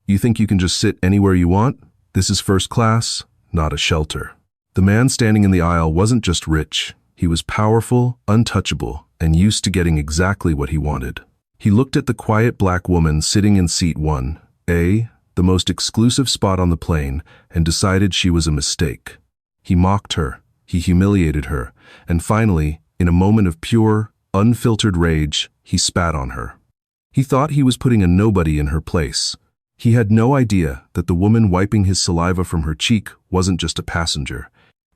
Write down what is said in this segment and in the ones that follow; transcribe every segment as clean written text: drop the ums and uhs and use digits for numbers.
You think you can just sit anywhere you want? This is first class, not a shelter. The man standing in the aisle wasn't just rich. He was powerful, untouchable, and used to getting exactly what he wanted. He looked at the quiet black woman sitting in seat 1A, the most exclusive spot on the plane, and decided she was a mistake. He mocked her, he humiliated her, and finally, in a moment of pure, unfiltered rage, he spat on her. He thought he was putting a nobody in her place. He had no idea that the woman wiping his saliva from her cheek wasn't just a passenger.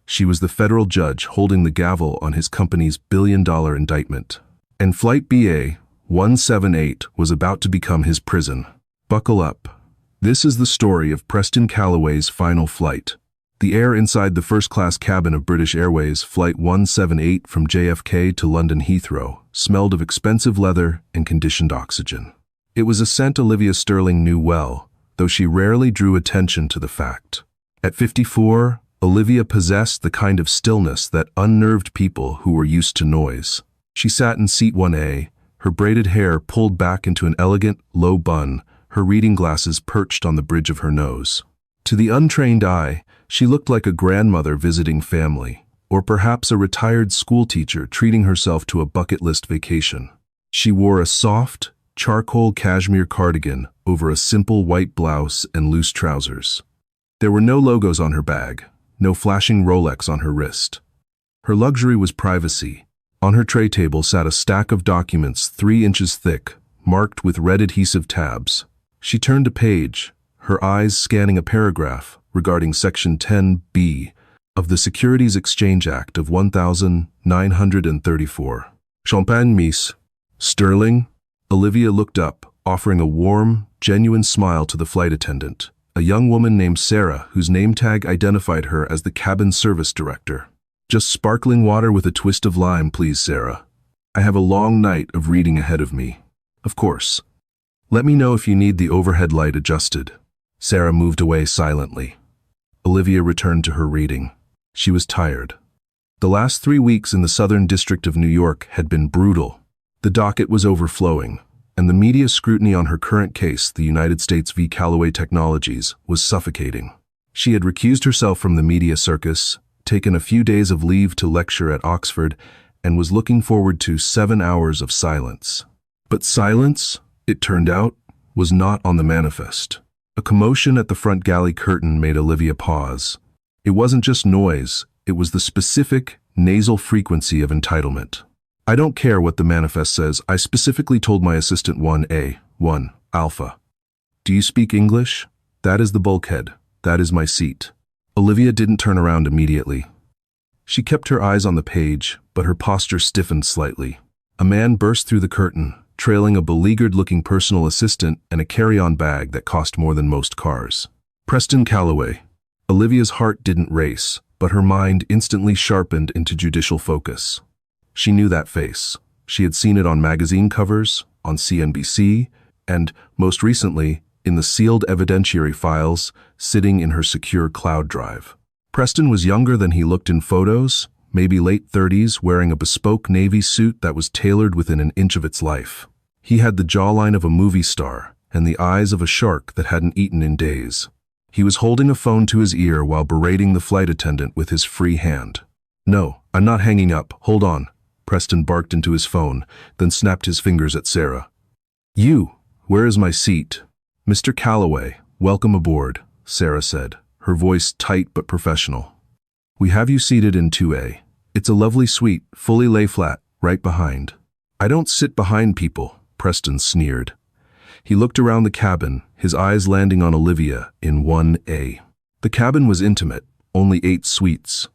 She was the federal judge holding the gavel on his company's billion-dollar indictment. And Flight BA 178 was about to become his prison. Buckle up. This is the story of Preston Calloway's final flight. The air inside the first-class cabin of British Airways Flight 178 from JFK to London Heathrow smelled of expensive leather and conditioned oxygen. It was a scent Olivia Sterling knew well, though she rarely drew attention to the fact. At 54, Olivia possessed the kind of stillness that unnerved people who were used to noise. She sat in seat 1A, her braided hair pulled back into an elegant, low bun, her reading glasses perched on the bridge of her nose. To the untrained eye, she looked like a grandmother visiting family, or perhaps a retired schoolteacher treating herself to a bucket list vacation. She wore a soft, charcoal cashmere cardigan over a simple white blouse and loose trousers. There were no logos on her bag, no flashing Rolex on her wrist. Her luxury was privacy. On her tray table sat a stack of documents 3 inches thick, marked with red adhesive tabs. She turned a page, her eyes scanning a paragraph regarding Section 10B of the Securities Exchange Act of 1934. Champagne, Miss Sterling? Olivia looked up, offering a warm, genuine smile to the flight attendant, a young woman named Sarah whose name tag identified her as the cabin service director. Just sparkling water with a twist of lime, please, Sarah. I have a long night of reading ahead of me. Of course. Let me know if you need the overhead light adjusted. Sarah moved away silently. Olivia returned to her reading. She was tired. The last 3 weeks in the Southern District of New York had been brutal. The docket was overflowing, and the media scrutiny on her current case, the United States v. Callaway Technologies, was suffocating. She had recused herself from the media circus, taken a few days of leave to lecture at Oxford, and was looking forward to 7 hours of silence. But silence, it turned out, was not on the manifest. A commotion at the front galley curtain made Olivia pause. It wasn't just noise, it was the specific, nasal frequency of entitlement. I don't care what the manifest says, I specifically told my assistant 1A, 1, Alpha. Do you speak English? That is the bulkhead. That is my seat. Olivia didn't turn around immediately. She kept her eyes on the page, but her posture stiffened slightly. A man burst through the curtain, trailing a beleaguered-looking personal assistant and a carry-on bag that cost more than most cars. Preston Calloway. Olivia's heart didn't race, but her mind instantly sharpened into judicial focus. She knew that face. She had seen it on magazine covers, on CNBC, and, most recently, in the sealed evidentiary files sitting in her secure cloud drive. Preston was younger than he looked in photos, maybe late 30s, wearing a bespoke Navy suit that was tailored within an inch of its life. He had the jawline of a movie star and the eyes of a shark that hadn't eaten in days. He was holding a phone to his ear while berating the flight attendant with his free hand. "No, I'm not hanging up. Hold on." Preston barked into his phone, then snapped his fingers at Sarah. "You, where is my seat?" "Mr. Calloway, welcome aboard," Sarah said, her voice tight but professional. "We have you seated in 2A. It's a lovely suite, fully lay flat, right behind." "I don't sit behind people," Preston sneered. He looked around the cabin, his eyes landing on Olivia in 1A. The cabin was intimate, only 8 suites.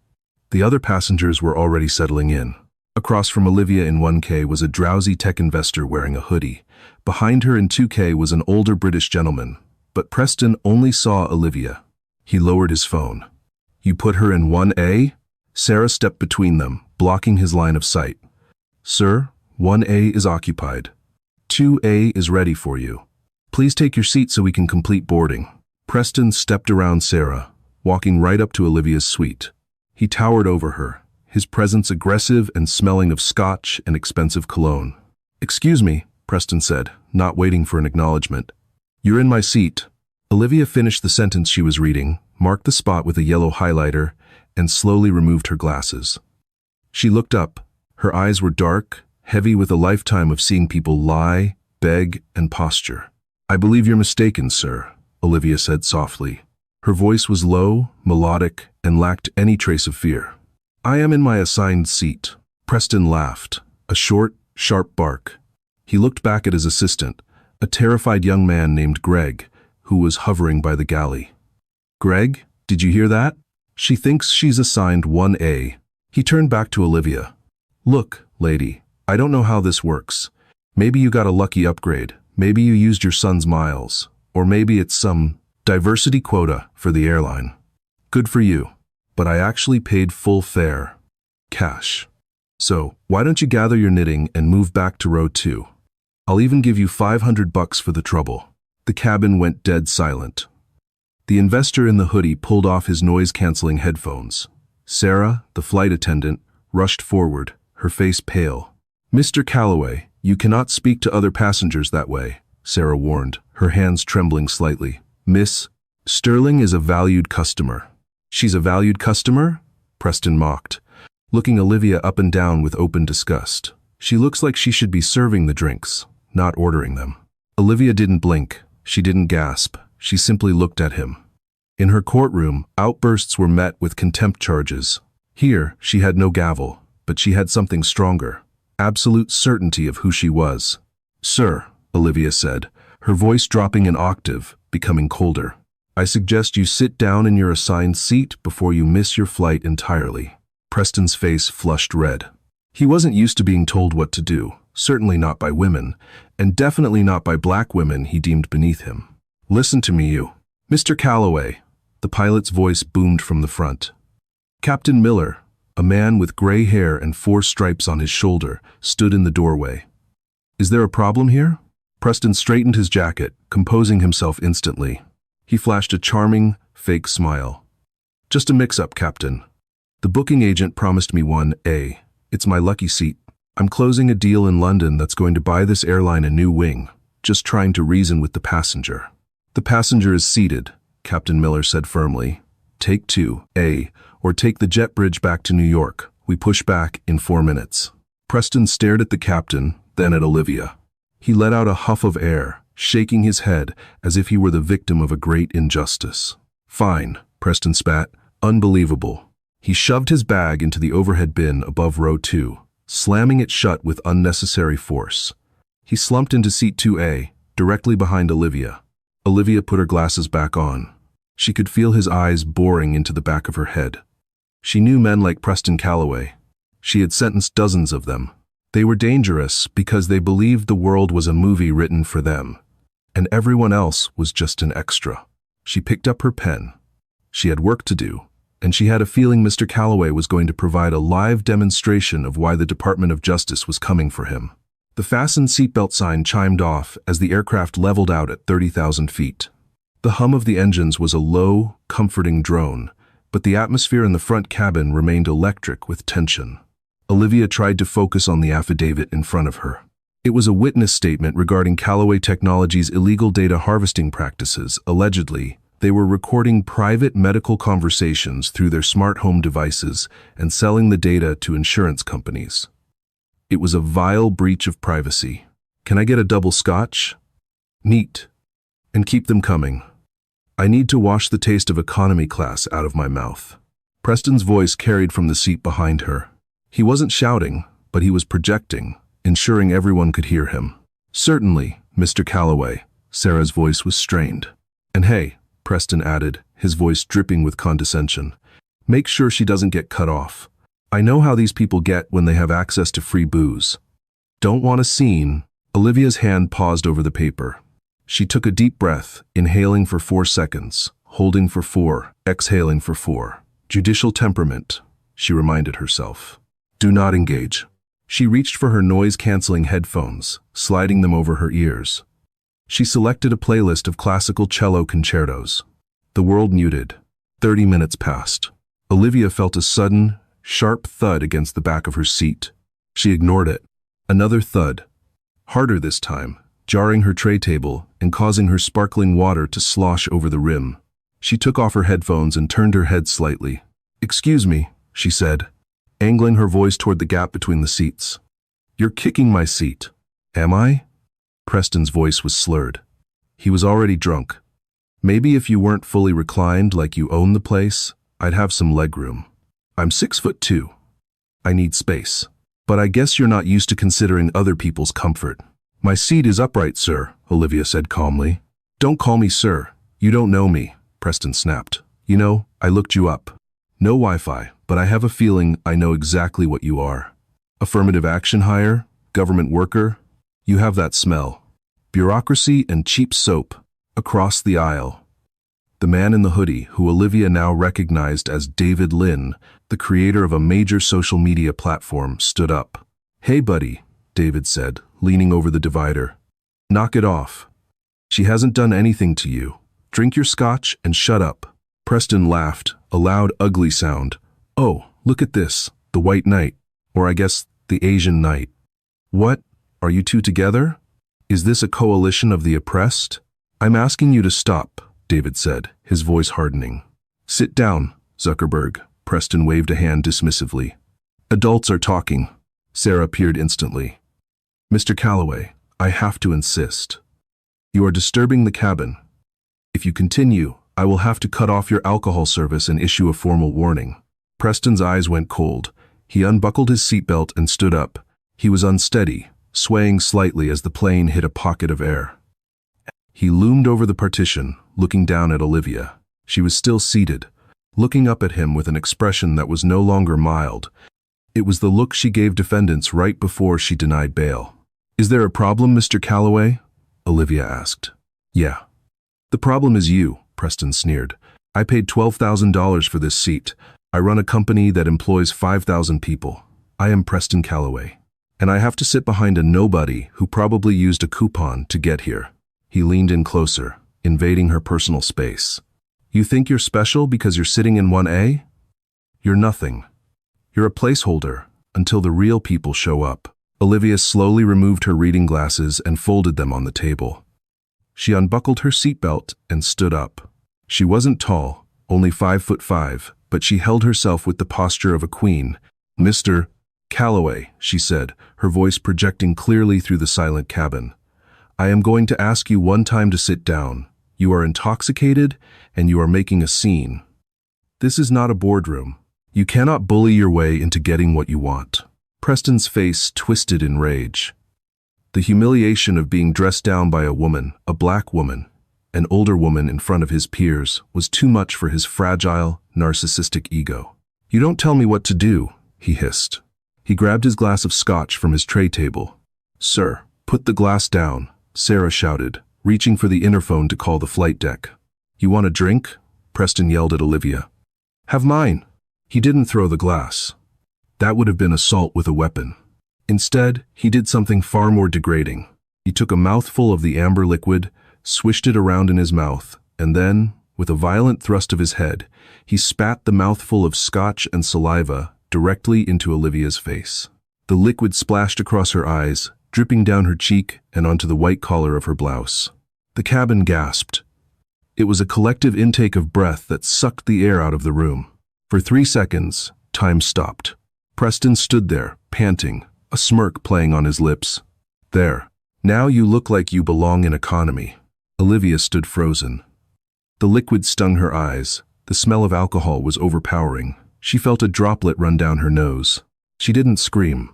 The other passengers were already settling in. Across from Olivia in 1K was a drowsy tech investor wearing a hoodie. Behind her in 2K was an older British gentleman, but Preston only saw Olivia. He lowered his phone. "You put her in 1A?" Sarah stepped between them, blocking his line of sight. "Sir, 1A is occupied. 2A is ready for you. Please take your seat so we can complete boarding." Preston stepped around Sarah, walking right up to Olivia's suite. He towered over her, his presence aggressive and smelling of scotch and expensive cologne. "Excuse me," Preston said, not waiting for an acknowledgement. "You're in my seat." Olivia finished the sentence she was reading, marked the spot with a yellow highlighter, and slowly removed her glasses. She looked up. Her eyes were dark, heavy with a lifetime of seeing people lie, beg, and posture. "I believe you're mistaken, sir," Olivia said softly. Her voice was low, melodic, and lacked any trace of fear. "I am in my assigned seat." Preston laughed, a short, sharp bark. He looked back at his assistant, a terrified young man named Greg, who was hovering by the galley. "Greg, did you hear that? She thinks she's assigned 1A. He turned back to Olivia. "Look, lady, I don't know how this works. Maybe you got a lucky upgrade. Maybe you used your son's miles. Or maybe it's some diversity quota for the airline. Good for you. But I actually paid full fare. Cash. So, why don't you gather your knitting and move back to row 2? I'll even give you $500 for the trouble." The cabin went dead silent. The investor in the hoodie pulled off his noise-canceling headphones. Sarah, the flight attendant, rushed forward, her face pale. "Mr. Calloway, you cannot speak to other passengers that way," Sarah warned, her hands trembling slightly. "Miss Sterling is a valued customer." "She's a valued customer?" Preston mocked, looking Olivia up and down with open disgust. "She looks like she should be serving the drinks, not ordering them." Olivia didn't blink. She didn't gasp. She simply looked at him. In her courtroom, outbursts were met with contempt charges. Here, she had no gavel, but she had something stronger. Absolute certainty of who she was. "Sir," Olivia said, her voice dropping an octave, becoming colder. "I suggest you sit down in your assigned seat before you miss your flight entirely." Preston's face flushed red. He wasn't used to being told what to do, certainly not by women, and definitely not by black women he deemed beneath him. "Listen to me, you." "Mr. Calloway," the pilot's voice boomed from the front. Captain Miller, a man with gray hair and 4 stripes on his shoulder, stood in the doorway. "Is there a problem here?" Preston straightened his jacket, composing himself instantly. He flashed a charming, fake smile. "Just a mix-up, Captain. The booking agent promised me 1A. It's my lucky seat. I'm closing a deal in London that's going to buy this airline a new wing, just trying to reason with the passenger." "The passenger is seated," Captain Miller said firmly. "Take 2A, or take the jet bridge back to New York. We push back in 4 minutes." Preston stared at the captain, then at Olivia. He let out a huff of air, shaking his head as if he were the victim of a great injustice. "Fine," Preston spat. "Unbelievable." He shoved his bag into the overhead bin above row 2, slamming it shut with unnecessary force. He slumped into seat 2A, directly behind Olivia. Olivia put her glasses back on. She could feel his eyes boring into the back of her head. She knew men like Preston Calloway. She had sentenced dozens of them. They were dangerous because they believed the world was a movie written for them, and everyone else was just an extra. She picked up her pen. She had work to do, and she had a feeling Mr. Calloway was going to provide a live demonstration of why the Department of Justice was coming for him. The fasten seatbelt sign chimed off as the aircraft leveled out at 30,000 feet. The hum of the engines was a low, comforting drone, but the atmosphere in the front cabin remained electric with tension. Olivia tried to focus on the affidavit in front of her. It was a witness statement regarding Calloway Technologies' illegal data harvesting practices. Allegedly, they were recording private medical conversations through their smart home devices and selling the data to insurance companies. It was a vile breach of privacy. "Can I get a double scotch?" "Neat. And keep them coming. I need to wash the taste of economy class out of my mouth." Preston's voice carried from the seat behind her. He wasn't shouting, but he was projecting, ensuring everyone could hear him. "Certainly, Mr. Calloway." Sarah's voice was strained. "And hey," Preston added, his voice dripping with condescension, "make sure she doesn't get cut off. I know how these people get when they have access to free booze. Don't want a scene." Olivia's hand paused over the paper. She took a deep breath, inhaling for 4 seconds, holding for 4, exhaling for 4. Judicial temperament, she reminded herself. Do not engage. She reached for her noise-canceling headphones, sliding them over her ears. She selected a playlist of classical cello concertos. The world muted. 30 minutes passed. Olivia felt a sudden, sharp thud against the back of her seat. She ignored it. Another thud. Harder this time, jarring her tray table and causing her sparkling water to slosh over the rim. She took off her headphones and turned her head slightly. "Excuse me," she said, angling her voice toward the gap between the seats. "You're kicking my seat." "Am I?" Preston's voice was slurred. He was already drunk. "Maybe if you weren't fully reclined like you own the place, I'd have some legroom. I'm 6'2". I need space. But I guess you're not used to considering other people's comfort." "My seat is upright, sir," Olivia said calmly. "Don't call me sir. You don't know me," Preston snapped. "You know, I looked you up. No Wi-Fi, but I have a feeling I know exactly what you are. Affirmative action hire, government worker. You have that smell. Bureaucracy and cheap soap. Across the aisle." The man in the hoodie, who Olivia now recognized as David Lynn, the creator of a major social media platform, stood up. "Hey buddy," David said, leaning over the divider. "Knock it off. She hasn't done anything to you. Drink your scotch and shut up." Preston laughed, a loud, ugly sound. "Oh, look at this, the White Knight. Or I guess, the Asian Knight. What? Are you two together? Is this a coalition of the oppressed?" "I'm asking you to stop," David said, his voice hardening. "Sit down, Zuckerberg." Preston waved a hand dismissively. "Adults are talking." Sarah appeared instantly. "Mr. Calloway, I have to insist. You are disturbing the cabin. If you continue, I will have to cut off your alcohol service and issue a formal warning." Preston's eyes went cold. He unbuckled his seatbelt and stood up. He was unsteady, swaying slightly as the plane hit a pocket of air. He loomed over the partition, looking down at Olivia. She was still seated, looking up at him with an expression that was no longer mild. It was the look she gave defendants right before she denied bail. "Is there a problem, Mr. Calloway?" Olivia asked. "Yeah. The problem is you," Preston sneered. "I paid $12,000 for this seat. I run a company that employs 5,000 people. I am Preston Calloway. And I have to sit behind a nobody who probably used a coupon to get here." He leaned in closer, invading her personal space. "You think you're special because you're sitting in 1A? You're nothing. You're a placeholder until the real people show up." Olivia slowly removed her reading glasses and folded them on the table. She unbuckled her seatbelt and stood up. She wasn't tall, only 5'5", but she held herself with the posture of a queen. "Mr. Calloway," she said, her voice projecting clearly through the silent cabin. "I am going to ask you one time to sit down. You are intoxicated, and you are making a scene. This is not a boardroom. You cannot bully your way into getting what you want." Preston's face twisted in rage. The humiliation of being dressed down by a woman, a black woman, an older woman in front of his peers, was too much for his fragile, narcissistic ego. "You don't tell me what to do," he hissed. He grabbed his glass of scotch from his tray table. "Sir, put the glass down," Sarah shouted, reaching for the interphone to call the flight deck. "You want a drink?" Preston yelled at Olivia. "Have mine." He didn't throw the glass. That would have been assault with a weapon. Instead, he did something far more degrading. He took a mouthful of the amber liquid, swished it around in his mouth, and then, with a violent thrust of his head, he spat the mouthful of scotch and saliva directly into Olivia's face. The liquid splashed across her eyes, dripping down her cheek and onto the white collar of her blouse. The cabin gasped. It was a collective intake of breath that sucked the air out of the room. For 3 seconds, time stopped. Preston stood there, panting, a smirk playing on his lips. "There. Now you look like you belong in economy." Olivia stood frozen. The liquid stung her eyes. The smell of alcohol was overpowering. She felt a droplet run down her nose. She didn't scream.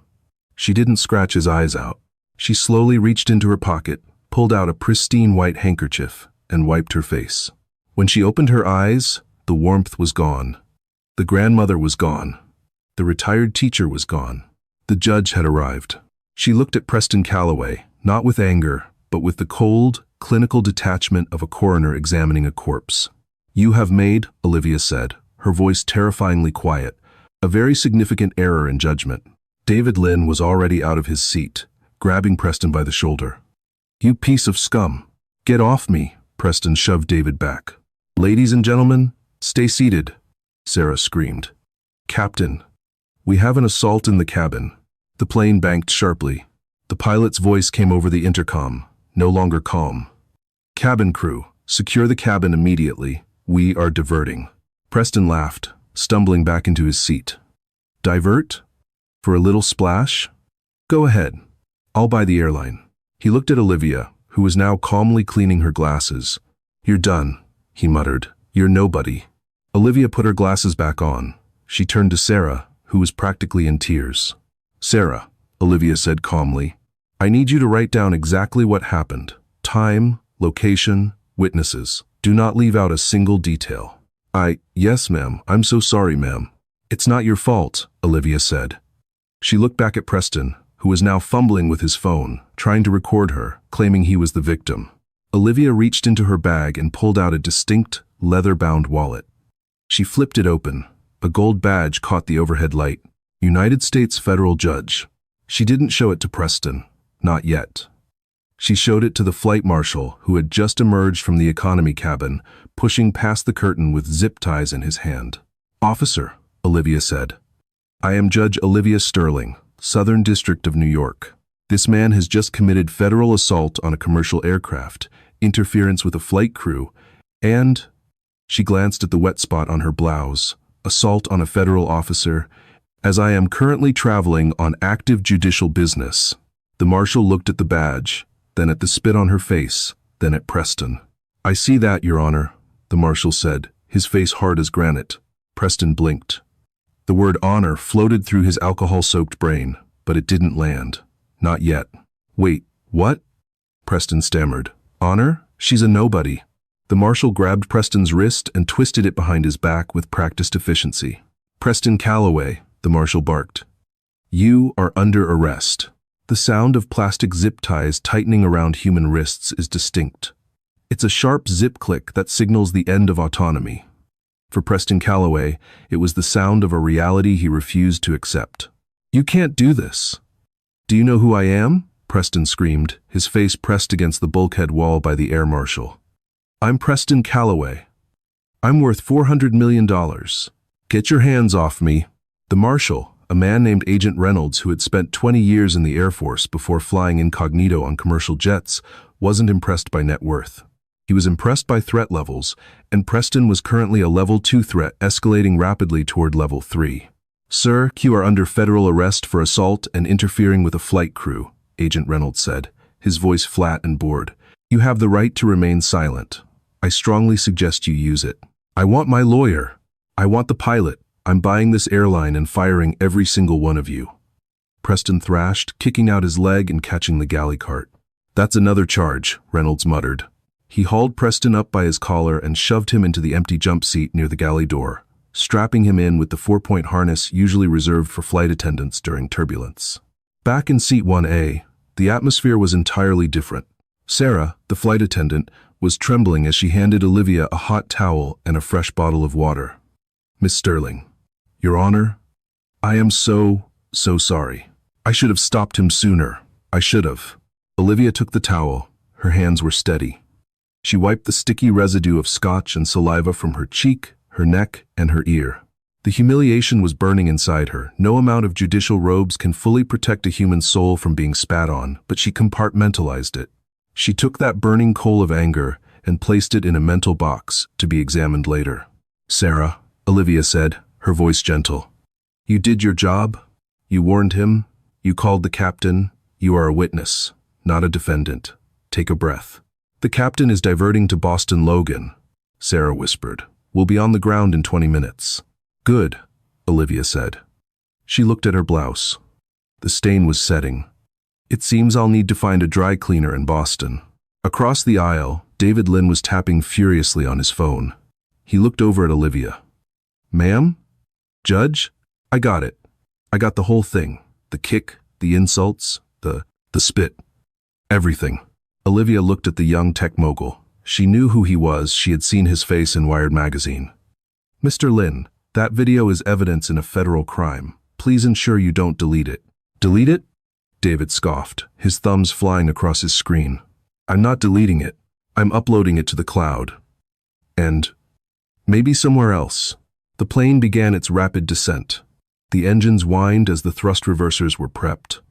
She didn't scratch his eyes out. She slowly reached into her pocket, pulled out a pristine white handkerchief, and wiped her face. When she opened her eyes, the warmth was gone. The grandmother was gone. The retired teacher was gone. The judge had arrived. She looked at Preston Calloway, not with anger, but with the cold, clinical detachment of a coroner examining a corpse. "You have made," Olivia said, her voice terrifyingly quiet, "a very significant error in judgment." David Lynn was already out of his seat, grabbing Preston by the shoulder. "You piece of scum. Get off me." Preston shoved David back. "Ladies and gentlemen, stay seated," Sarah screamed. "Captain, we have an assault in the cabin." The plane banked sharply. The pilot's voice came over the intercom. no longer calm. Cabin crew, secure the cabin immediately. We are diverting. Preston laughed, stumbling back into his seat. Divert? For a little splash? Go ahead. I'll buy the airline. He looked at Olivia, who was now calmly cleaning her glasses. You're done, he muttered. You're nobody. Olivia put her glasses back on. She turned to Sarah, who was practically in tears. Sarah, Olivia said calmly, I need you to write down exactly what happened. Time, location, witnesses. Do not leave out a single detail. Yes, ma'am. I'm so sorry, ma'am. It's not your fault, Olivia said. She looked back at Preston, who was now fumbling with his phone, trying to record her, claiming he was the victim. Olivia reached into her bag and pulled out a distinct, leather-bound wallet. She flipped it open. A gold badge caught the overhead light. United States Federal Judge. She didn't show it to Preston. Not yet. She showed it to the flight marshal, who had just emerged from the economy cabin, pushing past the curtain with zip ties in his hand. Officer, Olivia said. I am Judge Olivia Sterling, Southern District of New York. This man has just committed federal assault on a commercial aircraft, interference with a flight crew, and, she glanced at the wet spot on her blouse, assault on a federal officer, as I am currently traveling on active judicial business. The marshal looked at the badge, then at the spit on her face, then at Preston. I see that, Your Honor, the marshal said, his face hard as granite. Preston blinked. The word honor floated through his alcohol-soaked brain, but it didn't land. Not yet. Wait, what? Preston stammered. Honor? She's a nobody. The marshal grabbed Preston's wrist and twisted it behind his back with practiced efficiency. Preston Calloway, the marshal barked. You are under arrest. The sound of plastic zip ties tightening around human wrists is distinct. It's a sharp zip click that signals the end of autonomy. For Preston Calloway, it was the sound of a reality he refused to accept. You can't do this. Do you know who I am? Preston screamed, his face pressed against the bulkhead wall by the air marshal. I'm Preston Calloway. I'm worth $400 million. Get your hands off me. The marshal, a man named Agent Reynolds who had spent 20 years in the Air Force before flying incognito on commercial jets, wasn't impressed by net worth. He was impressed by threat levels, and Preston was currently a level 2 threat escalating rapidly toward level 3. Sir, you are under federal arrest for assault and interfering with a flight crew, Agent Reynolds said, his voice flat and bored. You have the right to remain silent. I strongly suggest you use it. I want my lawyer. I want the pilot. I'm buying this airline and firing every single one of you. Preston thrashed, kicking out his leg and catching the galley cart. That's another charge, Reynolds muttered. He hauled Preston up by his collar and shoved him into the empty jump seat near the galley door, strapping him in with the 4-point harness usually reserved for flight attendants during turbulence. Back in seat 1A, the atmosphere was entirely different. Sarah, the flight attendant, was trembling as she handed Olivia a hot towel and a fresh bottle of water. Miss Sterling, Your Honor, I am so sorry. I should have stopped him sooner. I should have. Olivia took the towel. Her hands were steady. She wiped the sticky residue of scotch and saliva from her cheek, her neck, and her ear. The humiliation was burning inside her. No amount of judicial robes can fully protect a human soul from being spat on, but she compartmentalized it. She took that burning coal of anger and placed it in a mental box to be examined later. Sarah, Olivia said, her voice gentle. You did your job. You warned him. You called the captain. You are a witness, not a defendant. Take a breath. The captain is diverting to Boston Logan, Sarah whispered. We'll be on the ground in 20 minutes. Good, Olivia said. She looked at her blouse. The stain was setting. It seems I'll need to find a dry cleaner in Boston. Across the aisle, David Lynn was tapping furiously on his phone. He looked over at Olivia. Ma'am? Judge? I got it. I got the whole thing. The kick, the insults, the spit. Everything. Olivia looked at the young tech mogul. She knew who he was. She had seen his face in Wired magazine. Mr. Lynn, that video is evidence in a federal crime. Please ensure you don't delete it. Delete it? David scoffed, his thumbs flying across his screen. I'm not deleting it. I'm uploading it to the cloud. And maybe somewhere else. The plane began its rapid descent. The engines whined as the thrust reversers were prepped.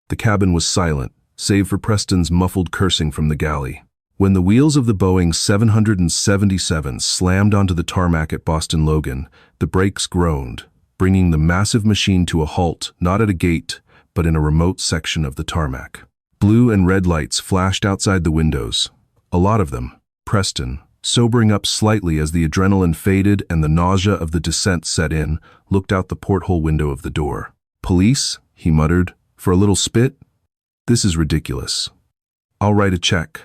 The cabin was silent, save for Preston's muffled cursing from the galley. When the wheels of the Boeing 777 slammed onto the tarmac at Boston Logan, the brakes groaned, bringing the massive machine to a halt, not at a gate, but in a remote section of the tarmac. Blue and red lights flashed outside the windows. A lot of them. Preston, sobering up slightly as the adrenaline faded and the nausea of the descent set in, looked out the porthole window of the door. "Police?" he muttered. "For a little spit? This is ridiculous. I'll write a check,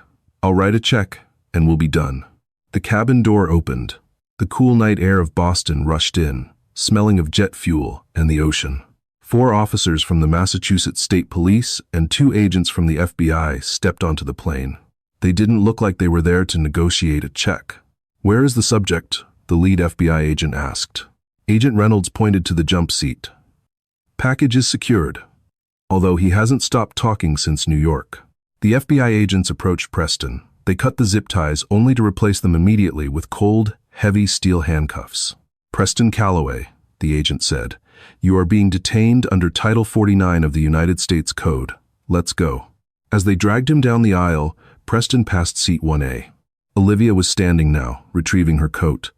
and we'll be done." The cabin door opened. The cool night air of Boston rushed in, smelling of jet fuel and the ocean. 4 officers from the Massachusetts State Police and 2 agents from the FBI stepped onto the plane. They didn't look like they were there to negotiate a check. "Where is the subject?" the lead FBI agent asked. Agent Reynolds pointed to the jump seat. "Package is secured," although he hasn't stopped talking since New York. The FBI agents approached Preston. They cut the zip ties only to replace them immediately with cold, heavy steel handcuffs. "Preston Calloway," the agent said, "you are being detained under Title 49 of the United States Code. Let's go." As they dragged him down the aisle, Preston passed seat 1A. Olivia was standing now, retrieving her coat.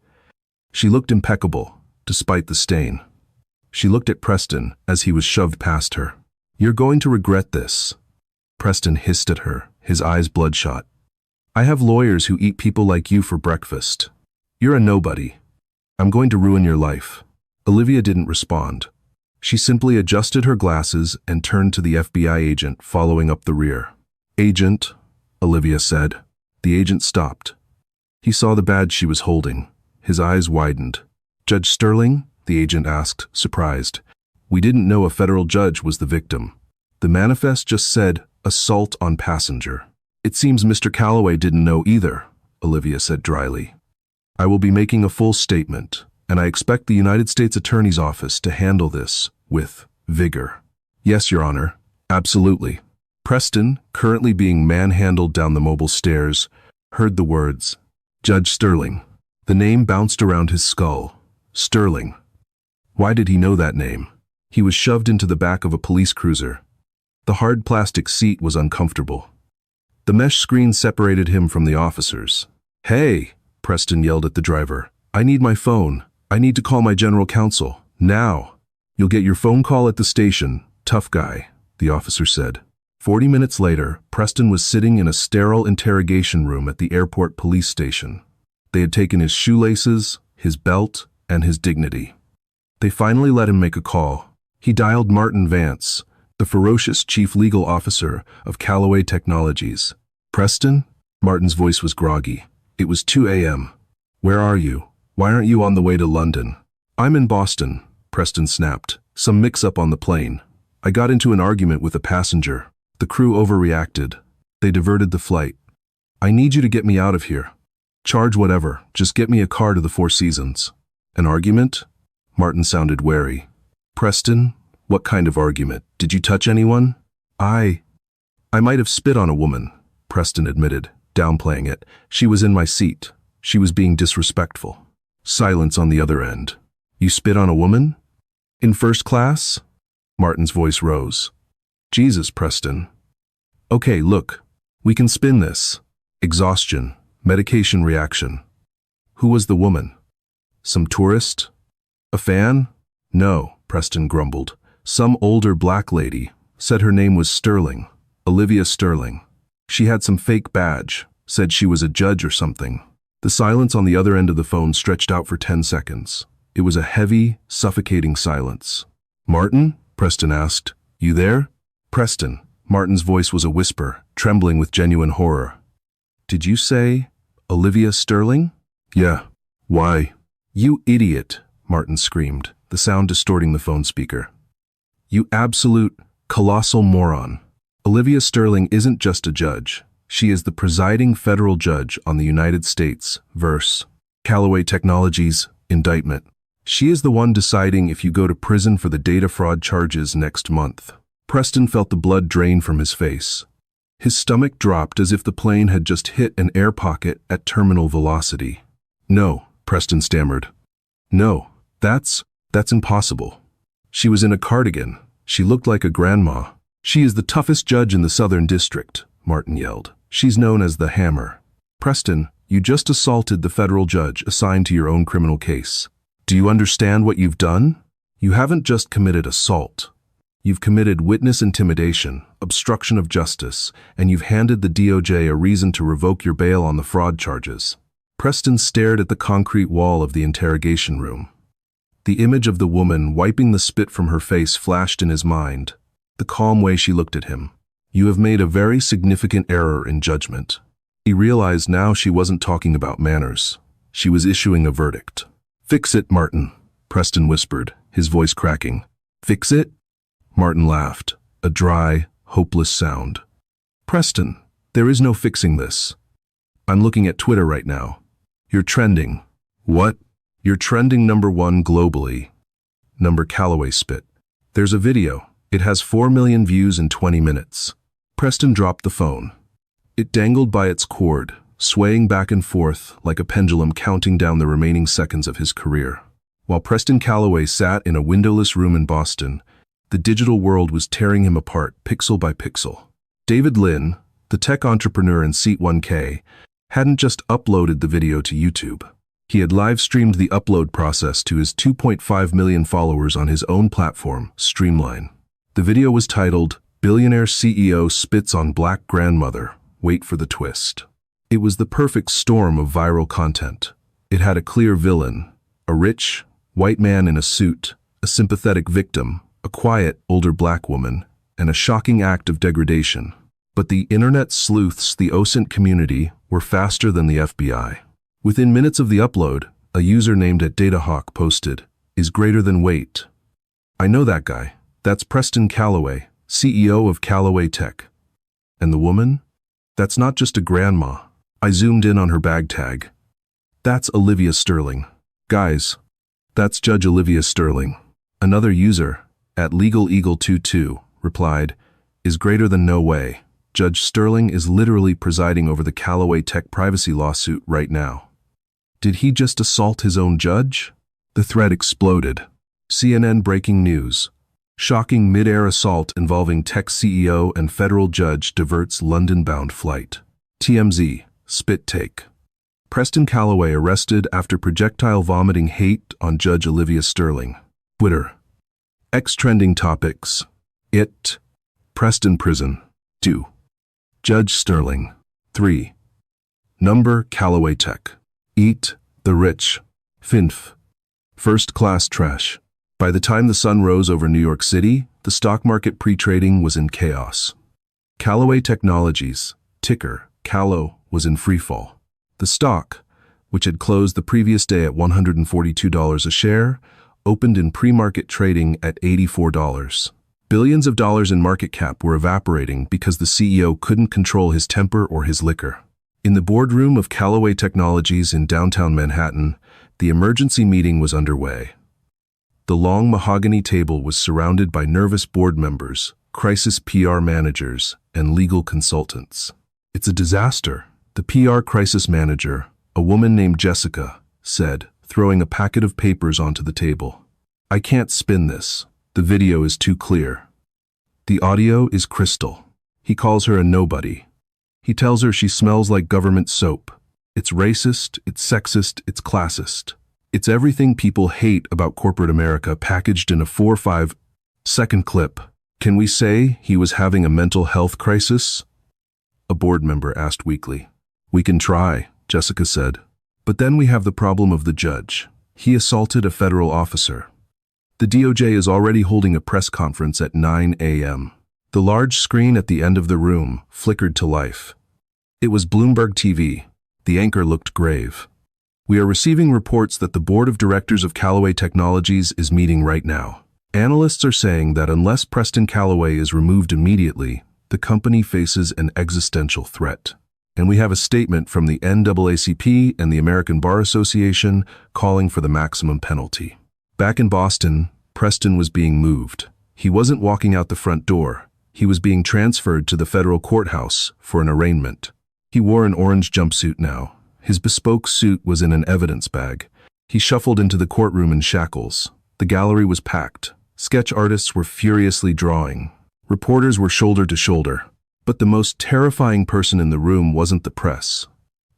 She looked impeccable, despite the stain. She looked at Preston as he was shoved past her. "You're going to regret this." Preston hissed at her, his eyes bloodshot. "I have lawyers who eat people like you for breakfast. You're a nobody. I'm going to ruin your life." Olivia didn't respond. She simply adjusted her glasses and turned to the FBI agent following up the rear. "Agent," Olivia said. The agent stopped. He saw the badge she was holding. His eyes widened. "Judge Sterling?" the agent asked, surprised. "We didn't know a federal judge was the victim. The manifest just said, assault on passenger." "It seems Mr. Calloway didn't know either," Olivia said dryly. "I will be making a full statement, and I expect the United States Attorney's Office to handle this with vigor." "Yes, Your Honor. Absolutely." Preston, currently being manhandled down the mobile stairs, heard the words, "Judge Sterling." The name bounced around his skull. Sterling. Why did he know that name? He was shoved into the back of a police cruiser. The hard plastic seat was uncomfortable. The mesh screen separated him from the officers. "Hey," Preston yelled at the driver. "I need my phone. I need to call my general counsel. Now." "You'll get your phone call at the station, tough guy," the officer said. 40 minutes later, Preston was sitting in a sterile interrogation room at the airport police station. They had taken his shoelaces, his belt, and his dignity. They finally let him make a call. He dialed Martin Vance, the ferocious chief legal officer of Callaway Technologies. "Preston?" Martin's voice was groggy. It was 2 a.m. "Where are you? Why aren't you on the way to London?" "I'm in Boston," Preston snapped. "Some mix-up on the plane. I got into an argument with a passenger. The crew overreacted. They diverted the flight. I need you to get me out of here. Charge whatever, just get me a car to the Four Seasons." "An argument?" Martin sounded wary. "Preston, what kind of argument? Did you touch anyone?" I might have spit on a woman," Preston admitted, downplaying it. "She was in my seat. She was being disrespectful." Silence on the other end. "You spit on a woman? In first class?" Martin's voice rose. "Jesus, Preston. Okay, look, we can spin this. Exhaustion, medication reaction. Who was the woman? Some tourist? A fan?" "No," Preston grumbled. "Some older black lady. Said her name was Sterling. Olivia Sterling. She had some fake badge. Said she was a judge or something." The silence on the other end of the phone stretched out for 10 seconds. It was a heavy, suffocating silence. "Martin?" Preston asked. "You there?" "Preston." Martin's voice was a whisper, trembling with genuine horror. "Did you say Olivia Sterling?" "Yeah. Why?" "You idiot," Martin screamed, the sound distorting the phone speaker. "You absolute, colossal moron. Olivia Sterling isn't just a judge. She is the presiding federal judge on the United States versus Callaway Technologies indictment. She is the one deciding if you go to prison for the data fraud charges next month." Preston felt the blood drain from his face. His stomach dropped as if the plane had just hit an air pocket at terminal velocity. "No," Preston stammered. "No, that's impossible. She was in a cardigan. She looked like a grandma. "She is the toughest judge in the Southern District," Martin yelled. "She's known as the Hammer." "Preston, you just assaulted the federal judge assigned to your own criminal case. Do you understand what you've done? You haven't just committed assault. You've committed witness intimidation, obstruction of justice, and you've handed the DOJ a reason to revoke your bail on the fraud charges." Preston stared at the concrete wall of the interrogation room. The image of the woman wiping the spit from her face flashed in his mind, the calm way she looked at him. "You have made a very significant error in judgment." He realized now she wasn't talking about manners. She was issuing a verdict. "Fix it, Martin," Preston whispered, his voice cracking. "Fix it?" Martin laughed, a dry, hopeless sound. "Preston, there is no fixing this. I'm looking at Twitter right now. You're trending." "What?" "You're trending #1 globally." Number Callaway spit. "There's a video. It has 4 million views in 20 minutes. Preston dropped the phone. It dangled by its cord, swaying back and forth like a pendulum counting down the remaining seconds of his career. While Preston Callaway sat in a windowless room in Boston, the digital world was tearing him apart pixel by pixel. David Lin, the tech entrepreneur in Seat 1K, hadn't just uploaded the video to YouTube. He had live-streamed the upload process to his 2.5 million followers on his own platform, Streamline. The video was titled, "Billionaire CEO Spits on Black Grandmother. Wait for the Twist." It was the perfect storm of viral content. It had a clear villain, a rich, white man in a suit, a sympathetic victim, a quiet, older black woman, and a shocking act of degradation. But the internet sleuths, the OSINT community, were faster than the FBI. Within minutes of the upload, a user named @DataHawk posted, "Is greater than weight. I know that guy. That's Preston Callaway, CEO of Callaway Tech." And the woman? That's not just a grandma. I zoomed in on her bag tag. That's Olivia Sterling. Guys, that's Judge Olivia Sterling. Another user, @LegalEagle22, replied, "Is greater than no way. Judge Sterling is literally presiding over the Callaway Tech privacy lawsuit right now." Did he just assault his own judge? The thread exploded. CNN breaking news. Shocking mid-air assault involving tech CEO and federal judge diverts London-bound flight. TMZ, spit take. Preston Callaway arrested after projectile vomiting hate on Judge Olivia Sterling. Twitter. X trending topics. It. Preston prison. 2. Judge Sterling. 3. Number Callaway Tech. Eat the rich. Finf. First class trash. By the time the sun rose over New York City, the stock market pre-trading was in chaos. Callaway Technologies, ticker Callow, was in freefall. The stock, which had closed the previous day at $142 a share, opened in pre-market trading at $84. Billions of dollars in market cap were evaporating because the CEO couldn't control his temper or his liquor. In the boardroom of Callaway Technologies in downtown Manhattan, the emergency meeting was underway. The long mahogany table was surrounded by nervous board members, crisis PR managers, and legal consultants. "It's a disaster," the PR crisis manager, a woman named Jessica, said, throwing a packet of papers onto the table. "I can't spin this. The video is too clear. The audio is crystal." He calls her a nobody. He tells her she smells like government soap. It's racist, it's sexist, it's classist. It's everything people hate about corporate America packaged in a 4 or 5 second clip. "Can we say he was having a mental health crisis?" a board member asked weakly. "We can try," Jessica said. "But then we have the problem of the judge. He assaulted a federal officer." The DOJ is already holding a press conference at 9 a.m. The large screen at the end of the room flickered to life. It was Bloomberg TV. The anchor looked grave. "We are receiving reports that the board of directors of Callaway Technologies is meeting right now. Analysts are saying that unless Preston Callaway is removed immediately, the company faces an existential threat. And we have a statement from the NAACP and the American Bar Association calling for the maximum penalty." Back in Boston, Preston was being moved. He wasn't walking out the front door. He was being transferred to the federal courthouse for an arraignment. He wore an orange jumpsuit now. His bespoke suit was in an evidence bag. He shuffled into the courtroom in shackles. The gallery was packed. Sketch artists were furiously drawing. Reporters were shoulder to shoulder. But the most terrifying person in the room wasn't the press.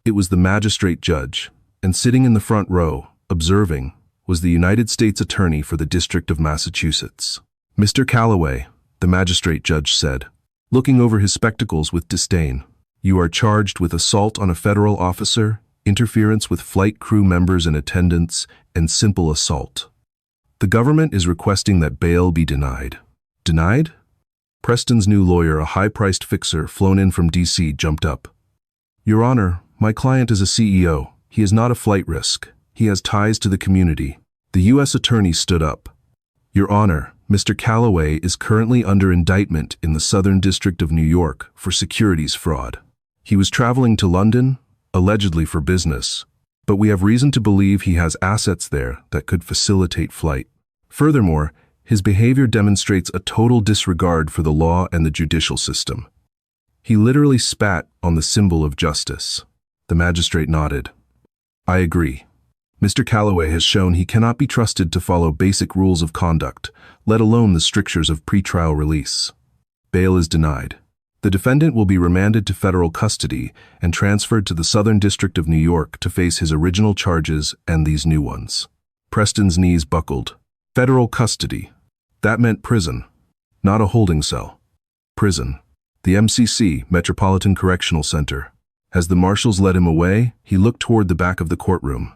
It was the magistrate judge, and sitting in the front row, observing, was the United States Attorney for the District of Massachusetts. "Mr. Calloway," the magistrate judge said, looking over his spectacles with disdain, "you are charged with assault on a federal officer, interference with flight crew members and attendants, and simple assault. The government is requesting that bail be denied." "Denied?" Preston's new lawyer, a high-priced fixer flown in from D.C., jumped up. "Your Honor, my client is a CEO. He is not a flight risk. He has ties to the community." The U.S. Attorney stood up. "Your Honor, Mr. Calloway is currently under indictment in the Southern District of New York for securities fraud. He was traveling to London, allegedly for business, but we have reason to believe he has assets there that could facilitate flight. Furthermore, his behavior demonstrates a total disregard for the law and the judicial system. He literally spat on the symbol of justice." The magistrate nodded. "I agree. Mr. Calloway has shown he cannot be trusted to follow basic rules of conduct, let alone the strictures of pretrial release. Bail is denied. The defendant will be remanded to federal custody and transferred to the Southern District of New York to face his original charges and these new ones." Preston's knees buckled. Federal custody. That meant prison, not a holding cell. Prison. The MCC, Metropolitan Correctional Center. As the marshals led him away, he looked toward the back of the courtroom.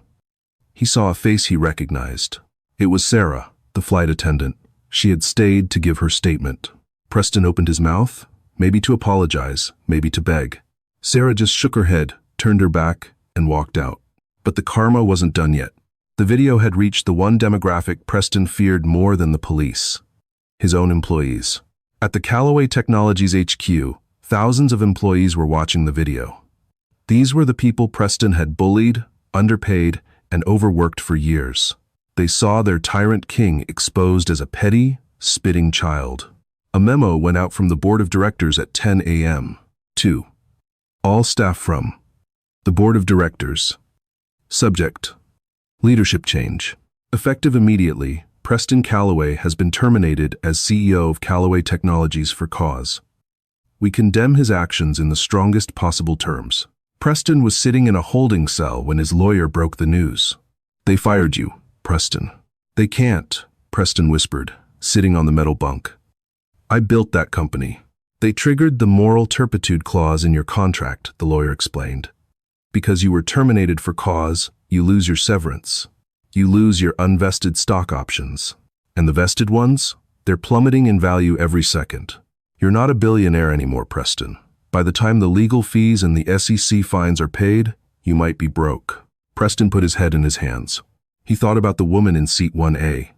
He saw a face he recognized. It was Sarah, the flight attendant. She had stayed to give her statement. Preston opened his mouth, maybe to apologize, maybe to beg. Sarah just shook her head, turned her back, and walked out. But the karma wasn't done yet. The video had reached the one demographic Preston feared more than the police: his own employees. At the Callaway Technologies HQ, thousands of employees were watching the video. These were the people Preston had bullied, underpaid, and overworked for years. They saw their tyrant king exposed as a petty, spitting child. A memo went out from the board of directors at 10 a.m. to all staff from the board of directors. Subject: leadership change. Effective immediately, Preston Calloway has been terminated as CEO of Callaway Technologies for cause. We condemn his actions in the strongest possible terms. Preston was sitting in a holding cell when his lawyer broke the news. "They fired you, Preston." "They can't," Preston whispered, sitting on the metal bunk. "I built that company." "They triggered the moral turpitude clause in your contract," the lawyer explained. "Because you were terminated for cause, you lose your severance. You lose your unvested stock options. And the vested ones? They're plummeting in value every second. You're not a billionaire anymore, Preston. By the time the legal fees and the SEC fines are paid, you might be broke." Preston put his head in his hands. He thought about the woman in seat 1A.